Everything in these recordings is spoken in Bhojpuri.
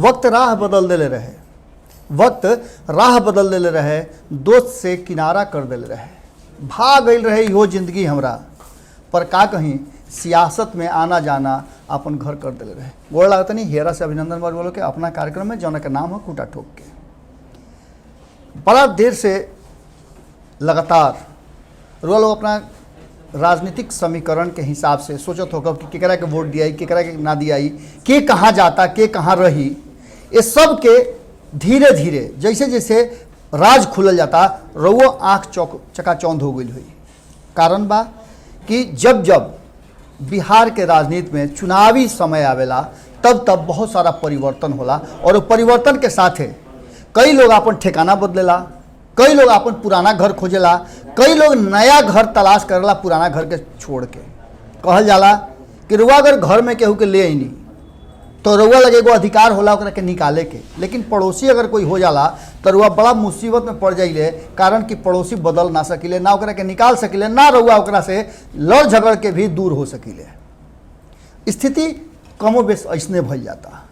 वक्त राह बदल देले रहे, वक्त राह बदल देले रहे, दोस्त से किनारा कर देले रहे, भाग गई रहे इहो जिंदगी हमरा, पर का कहीं सियासत में आना जाना अपन घर कर देले रहे। गोड़ लागत नहीं हेरा से अभिनंदन बोलो के अपना कार्यक्रम में जौन का नाम है खूटा ठोक के। बड़ा देर से लगातार रुआ लोग अपना राजनीतिक समीकरण के हिसाब से सोचत होगा कि केकरा के वोट दियाई, केकरा के ना दियाई, के कहाँ जाता, के कहाँ रही। ये सब के धीरे धीरे जैसे जैसे राज खुलल जाता रउओ आँख चकाचौंध हो गई हुई। कारण बा कि जब जब बिहार के राजनीति में चुनावी समय आवेला तब तब बहुत सारा परिवर्तन होला और परिवर्तन के साथे कई लोग अपन ठिकाना बदलेला, कई लोग अपन पुराना घर खोजेला, कई लोग नया घर तलाश करेला पुराना घर के छोड़ के। कहल जाला कि रुआ अगर घर में केहू के ले आईनी तो रुआ लगे एगो अधिकार होला ओकरा के निकाले के, लेकिन पड़ोसी अगर कोई हो जाला तो रुआ बड़ा मुसीबत में पड़ जाइले। कारण कि पड़ोसी बदल ना सकिले, ना ओकरा के निकाल सकिले, ना रुआ ओकरा से लड़ झगड़ के भी दूर हो सकिले। स्थिति कमोबेश ऐसने भइल जाता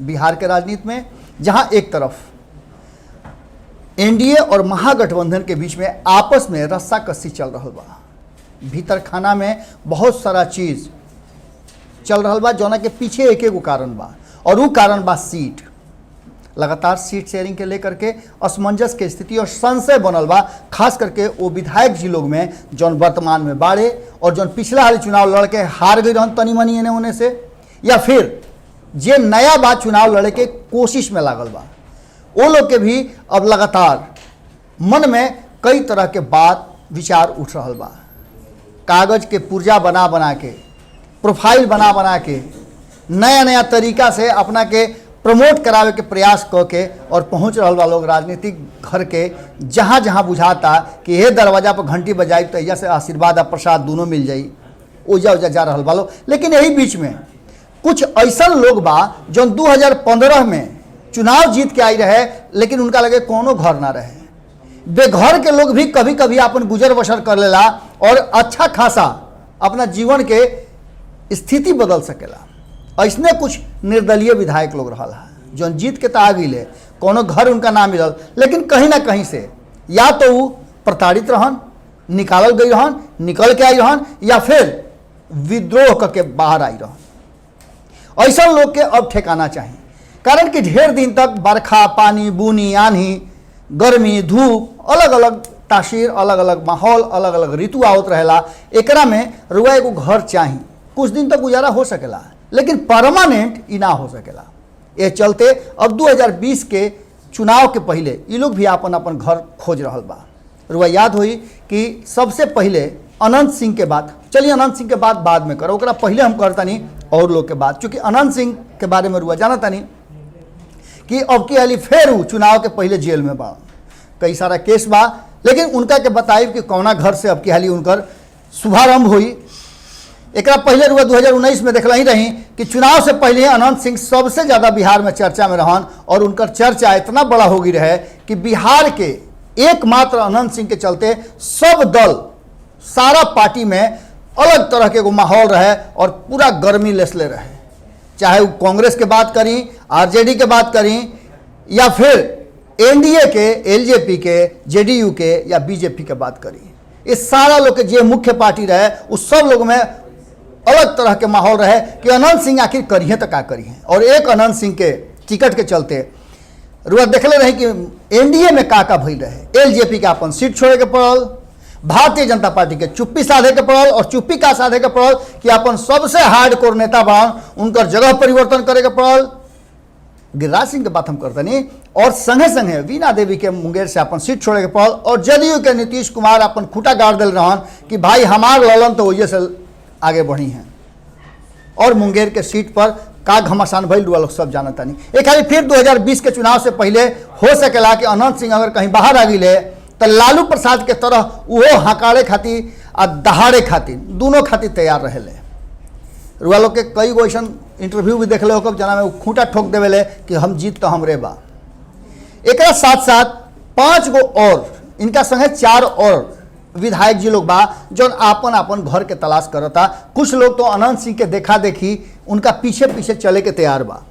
बिहार के राजनीति में, जहाँ एक तरफ एनडीए और महागठबंधन के बीच में आपस में रस्साकसी चल रहा बा, भीतर खाना में बहुत सारा चीज़ चल रहा बा, जौना के पीछे एक एगो कारण बा और वो कारण बा सीट। लगातार सीट शेयरिंग के लेकर के असमंजस के स्थिति और संशय बनल बा, खास करके वो विधायक जी लोग में जौन वर्तमान में बाड़े और जौन पिछला हाल चुनाव लड़ के हार गई रहन तनी मनी एने होने से, या फिर जे नया बात चुनाव लड़े के कोशिश में लागल बा, वो लोग के भी अब लगातार मन में कई तरह के बात विचार उठ रहा बा। कागज के पुर्जा बना बना के, प्रोफाइल बना बना के, नया नया तरीका से अपना के प्रमोट करावे के प्रयास क के और पहुँच रहा बा लोग राजनीतिक घर के जहाँ जहाँ बुझाता कि ये दरवाजा पर घंटी बजाई तो यहाँ से आशीर्वाद और प्रसाद दोनों मिल जाई, ओजा ओजा जा रहा बा लोग। लेकिन यही बीच में कुछ ऐसा लोग बा जो 2015 में चुनाव जीत के आई रहे, लेकिन उनका लगे कोनो घर ना रहे। बेघर के लोग भी कभी कभी अपन गुजर बसर कर लेला और अच्छा खासा अपना जीवन के स्थिति बदल सकेला। ऐसने कुछ निर्दलीय विधायक लोग रहा जो जीत के आ गए, कोनो घर उनका ना मिलल, लेकिन कहीं ना कहीं से या तो वो प्रताड़ित रहन, निकालल गई रहन, निकल के आई रहन, या फिर विद्रोह करके बाहर आई रहन। ऐसा लोग के अब ठेकाना चाहिए। कारण कि ढेर दिन तक बरखा पानी बूनी आंधी गर्मी धूप अलग अलग तासीर, अलग अलग माहौल, अलग अलग ऋतु आवत रहेला। एकरा में रुआ एगो घर चाहिए, कुछ दिन तक गुजारा हो सकेला, लेकिन परमानेंट ई ना हो सकेला। ये चलते अब 2020 के चुनाव के पहले ये लोग भी अपन अपन घर खोज रहा बा। रुआ याद हुई कि सबसे पहले अनंत सिंह के बाद, चलिए अनंत सिंह के बाद में करो, ओकरा पहले हम करतानी और लोग के बाद, चूँकि अनंत सिंह के बारे में रुआ जानतानी कि अब की हाली फिर वो चुनाव के पहले जेल में बा, कई सारा केस बा, लेकिन उनका के बताई कि कौना घर से अब की हाली उनकर शुभारंभ हुई। एक पहले रुआ 2019 में देखला ही रही कि चुनाव से पहले अनंत सिंह सबसे ज़्यादा बिहार में चर्चा में रहन और उनकर चर्चा इतना बड़ा हो गई रहे कि बिहार के एकमात्र अनंत सिंह के चलते सब दल, सारा पार्टी में अलग तरह के एगो माहौल रहे और पूरा गर्मी लेसले रहे। चाहे वो कांग्रेस के बात करी, आरजेडी के बात करी, या फिर एनडीए के, एलजेपी के, जेडीयू के या बीजेपी के बात करी। इस सारा लोग के जे मुख्य पार्टी रहे उस सब लोग में अलग तरह के माहौल रहे कि अनंत सिंह आखिर करिए तो क्या करिए। और एक अनंत सिंह के टिकट के चलते रुआ देखले रहे कि एनडीए में का भइल रहे। एलजेपी के अपन सीट छोड़े के पड़ल, भारतीय जनता पार्टी के चुप्पी साधे के पड़ल, और चुप्पी का साधे के पड़ल कि अपन सबसे हार्डकोर नेता बन उनकर जगह परिवर्तन करे के पड़ल। गिरिराज सिंह के बात हम करतनी, और संगे संगे वीणा देवी के मुंगेर से अपन सीट छोड़े के पड़ल, और जदयू के नीतीश कुमार अपन खूटा गाड़ दिल रहन कि भाई हमार ललन तो वजह से आगे बढ़ी हैं। और मुंगेर के सीट पर का घमासान भइल लोग सब जानता नहीं। एक खाली फिर 2020 के चुनाव से पहले हो सकेला कि अनंत सिंह अगर कहीं बाहर आ गए तो लालू प्रसाद के तरह वो हकारे खातिर आ दहाड़े खातिर दोनों खातिर तैयार रहे। रुआ लोग के कई गो ऐसा इंटरव्यू भी देख ले हो जना में खूंटा ठोक देवे कि हम जीत तो हमरे बा। एक साथ साथ 5 गो और इनका संगे 4 और विधायक जी लोग बा जो आपन आपन घर के तलाश करता। कुछ लोग तो अनंत सिंह के देखा देखी उनका पीछे पीछे चले के तैयार बा।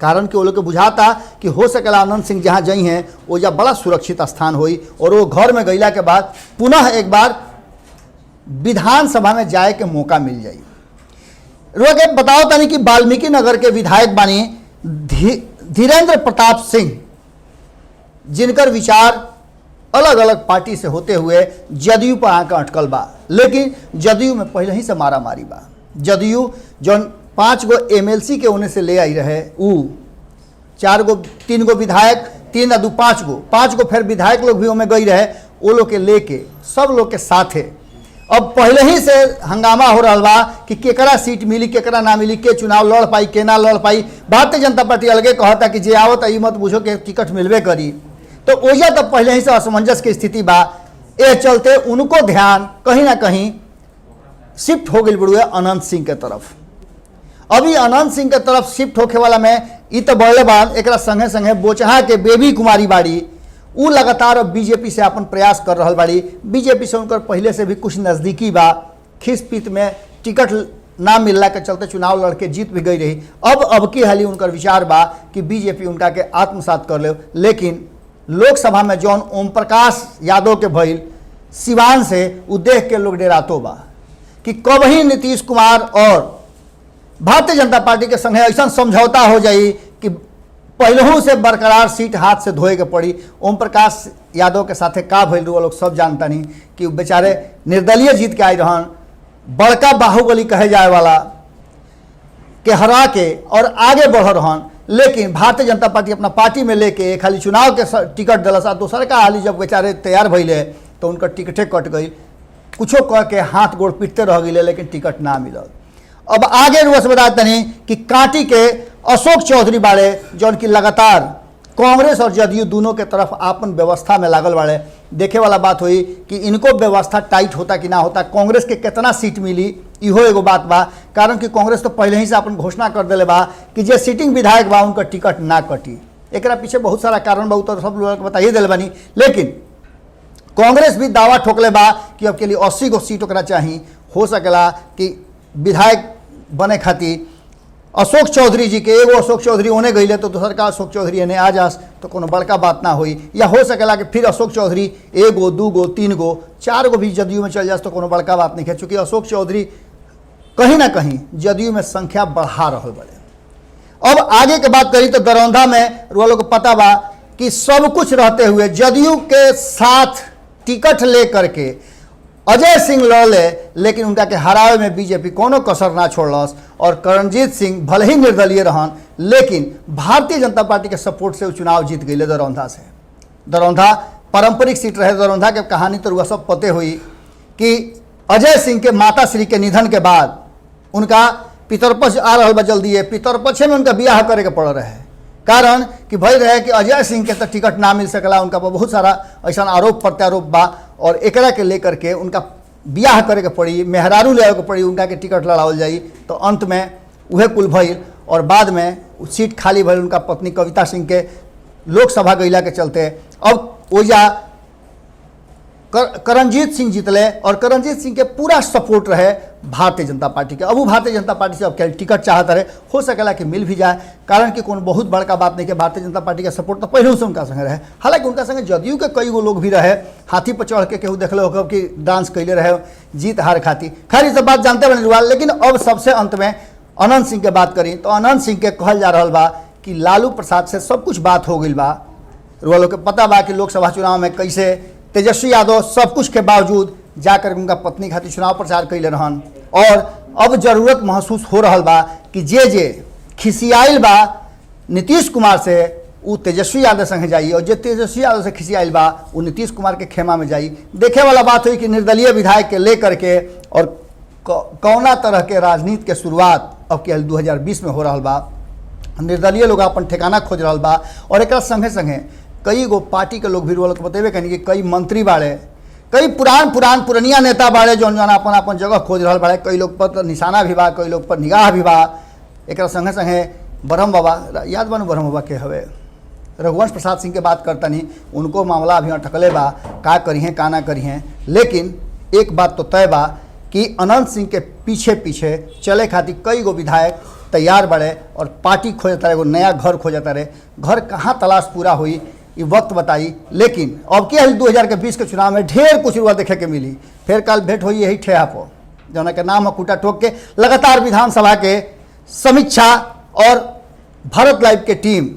कारण कि वो लोग के बुझाता कि हो सकेला अनंत सिंह जहाँ जई हैं वो जा बड़ा सुरक्षित स्थान होई और वो घर में गईला के बाद पुनः एक बार विधानसभा में जाए के मौका मिल जाई। रुआ के बताओ तनी कि वाल्मीकि नगर के विधायक बानी धीरेन्द्र प्रताप सिंह, जिनकर विचार अलग अलग पार्टी से होते हुए जदयू पर आकर अटकल बा, लेकिन जदयू में पहले ही से मारा मारी बा। जदयू जौन 5 गो MLC के होने से ले आई रहे, ऊ 3 गो विधायक, 3 या 2 5 गो फिर विधायक लोग भी उनमें गई रहे, वो लोग के लेके सब लोग के साथ है। अब पहले ही से हंगामा हो रहा बा कि केकरा सीट मिली केकरा ना मिली, के चुनाव लड़ पाई के ना लड़ पाई। भारतीय जनता पार्टी अलगे कहता कि जे आवत ई मत बुझो के टिकट मिलबे करी, तो ओजा तब पहले ही से असमंजस की स्थिति बा। ए चलते उनको ध्यान कहीं ना कहीं शिफ्ट हो गई बड़ुए अनंत सिंह के तरफ। अभी अनंत सिंह के तरफ शिफ्ट होके वाला में ई तो बढ़ले बाद एक संगे संगे बोचहा के बेबी कुमारी बाड़ी, उ लगातार अब बीजेपी से अपन प्रयास कर रहा बाड़ी। बीजेपी से उनकर पहले से भी कुछ नज़दीकी बा, खिस पीत में टिकट ना मिलने के चलते चुनाव लड़के जीत भी गई रही। अब की हाली उनकर विचार बा कि बीजेपी उनका के आत्मसात कर ले, लेकिन लोकसभा में जौन ओम प्रकाश यादव के भइल सिवान से उ देख के लोग डेरातो बा कि कब ही नीतीश कुमार और भारतीय जनता पार्टी के संगे ऐसा समझौता हो जाई कि पहलू से बरकरार सीट हाथ से धोए के पड़ी। ओम प्रकाश यादव के साथे का भइल वो लोग सब जानता नहीं कि बेचारे निर्दलीय जीत के आए रहन, बड़का बाहुबली कहे जाए वाला के हरा के और आगे बढ़ रहन, लेकिन भारतीय जनता पार्टी अपना पार्टी में लेके खाली चुनाव के टिकट दिलस आ दोसर का हाली जब बेचारे तैयार भइले तो उनका टिकटे कट गई, कुछो कह के हाथ गोड़ पीटते रह गए, लेकिन टिकट ना मिलल। अब आगे रुआ से बताते नहीं कि कांटी के अशोक चौधरी बाड़े जौन की लगातार कांग्रेस और जदयू दोनों के तरफ आपन व्यवस्था में लागल बाड़े। देखे वाला बात हुई कि इनको व्यवस्था टाइट होता कि ना होता, कांग्रेस के कितना सीट मिली इहो एगो बात बा। कारण कि कांग्रेस तो पहले ही से अपन घोषणा कर दिले बा कि जे सीटिंग विधायक बा उनका टिकट ना कटी। एकरा पीछे बहुत सारा कारण बा, तो सब लोग बताइए दिल बनी, लेकिन कांग्रेस भी दावा ठोकले बा कि अब के लिए 80 गो सीट ओकरा चाहिए। हो सकेला कि विधायक बने खातिर अशोक चौधरी जी के एगो अशोक चौधरी होने गई तो दूसर का अशोक चौधरी एने आ जास तो कोनो बड़का बात ना हुई, या हो सकेला कि फिर अशोक चौधरी 1 गो 2 गो 3 गो 4 गो भी जदयू में चल जास तो कोनो बड़का बात नहीं है, चूँकि अशोक चौधरी कहीं ना कहीं जदयू में संख्या बढ़ा रहे बड़े। अब आगे के बात करी तो दरौंधा में रुआ लोग को पता बा कि सब कुछ रहते हुए जदयू के साथ टिकट ले करके अजय सिंह लड़ले, लेकिन उनका के हरावे में बीजेपी कोनो कसर ना छोड़लस और करणजीत सिंह भले ही निर्दलीय रहन, लेकिन भारतीय जनता पार्टी के सपोर्ट से वो चुनाव जीत गए दरौंधा से। दरौंधा पारंपरिक सीट रहे। दरौंधा के कहानी तो वह सब पते हुई कि अजय सिंह के माता श्री के निधन के बाद उनका पितरपक्ष आ रहा बा जल्दी है, पितरपक्ष में उनका ब्याह करे के पड़ रहे। कारण कि भई रहे कि अजय सिंह के तो टिकट ना मिल सकला, उनका पर बहुत सारा ऐसा आरोप प्रत्यारोप बा और एकरा के लेकर के उनका ब्याह करे के पड़ी, मेहरारू ले के पड़ी, उनका के टिकट लड़ावल जाई। तो अंत में वह कुल भइल और बाद में सीट खाली भइल उनका पत्नी कविता सिंह के लोकसभा गईला के चलते। अब ओजा करणजीत सिंह जीतले और करणजीत सिंह के पूरा सपोर्ट रहे भारतीय जनता पार्टी के। अब वो भारतीय जनता पार्टी से अब क्या टिकट चाहता रहे, हो सकेला कि मिल भी जाए। कारण कि कौन बहुत बड़का बात नहीं कि भारतीय जनता पार्टी का सपोर्ट तो पहले से उनका संगे रहे। हालांकि उनका संगे जदयू के कई गो लोग भी रहे, हाथी पर चढ़ के केहू देखले हो कि डांस कैले रहे जीत हार खाती। खैर ये सब बात जानते बने रुआ, लेकिन अब सबसे अंत में अनंत सिंह के बात करी तो अनंत सिंह के कहल जा रहा बा कि लालू प्रसाद से सब कुछ बात हो गई बा। रुआ लोग के पता बा कि लोकसभा चुनाव में कैसे तेजस्वी यादव सब कुछ के बावजूद जाकर उनका पत्नी खातिर चुनाव प्रचार कैले रहन और अब जरूरत महसूस हो रहा बा कि जे खिसियाइल बा नीतीश कुमार से वो तेजस्वी यादव संगे जाई और जे तेजस्वी यादव से खिसियाइल बा वो नीतीश कुमार के खेमा में जाई। देखे वाला बात हुई कि निर्दलीय विधायक के लेकर के और कौना तरह के राजनीति के शुरुआत अब के 2020 में हो रहा बा। निर्दलीय लोग अपन ठिकाना खोज रहा बा और एक संगे संगे कई गो पार्टी के लोग भी रोल के बतेबे कहीं कि कई मंत्री बाड़े, कई पुरानिया नेता बाड़े जौन अपन अपन जगह खोज रहा बाड़े। कई लोग पर निशाना भी बा, कई लोग पर निगाह भी बा। एक संगे संगे ब्रह्म बाबा, याद बनू ब्रह्म बाबा के हवे रघुवंश प्रसाद सिंह के बात करता नहीं, उनको मामला अभी अटकले बा, का करी हैं का ना करी हैं। लेकिन एक बात तो तय बा कि अनंत सिंह के पीछे पीछे चले खातिर कई गो विधायक तैयार बड़े और पार्टी खोजता रहे, एगो नया घर खोजता रहे। घर कहाँ तलाश पूरा हुई ये वक्त बताई, लेकिन अब क्या 2020 के चुनाव में ढेर कुछ रुआ देखे के मिली। फिर कल भेंट हुई यही ठेहा पर, जौना के नाम कुटा टोक के लगातार विधानसभा के समीक्षा और भारत लाइव के टीम,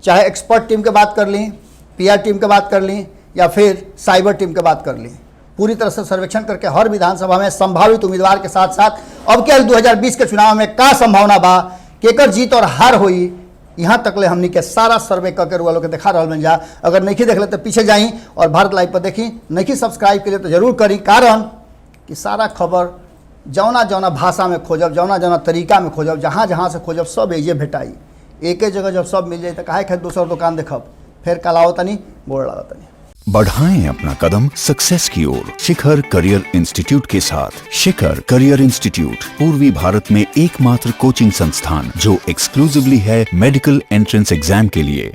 चाहे एक्सपर्ट टीम के बात कर ली, पीआर टीम के बात कर ली या फिर साइबर टीम के बात कर ली, पूरी तरह से सर्वेक्षण करके हर विधानसभा में संभावित उम्मीदवार के साथ साथ अब क्या 2020 के चुनाव में का संभावना बा, केकर जीत और हार हुई, यहाँ तक ले हमनी के सारा सर्वे करके रुआ लोग के देखा रहा बन जा। अगर नहीं देख ले तो पीछे जाई और भारत लाइव पर देखी, नहीं सब्सक्राइब के लिए तो जरूर करी, कारण कि सारा खबर जौना जौना भाषा में खोजब, जौना जौना तरीका में खोजब, जहाँ जहाँ से खोजब सब एजे भेटाई। एक जगह जब सब मिल जाए तो काहे खातिर दूसरा दुकान देखब, फिर कल आओ तनी गोड़ लागो तनी। बढ़ाएं अपना कदम सक्सेस की ओर शिखर करियर इंस्टीट्यूट के साथ। शिखर करियर इंस्टीट्यूट पूर्वी भारत में एकमात्र कोचिंग संस्थान जो एक्सक्लूसिवली है मेडिकल एंट्रेंस एग्जाम के लिए।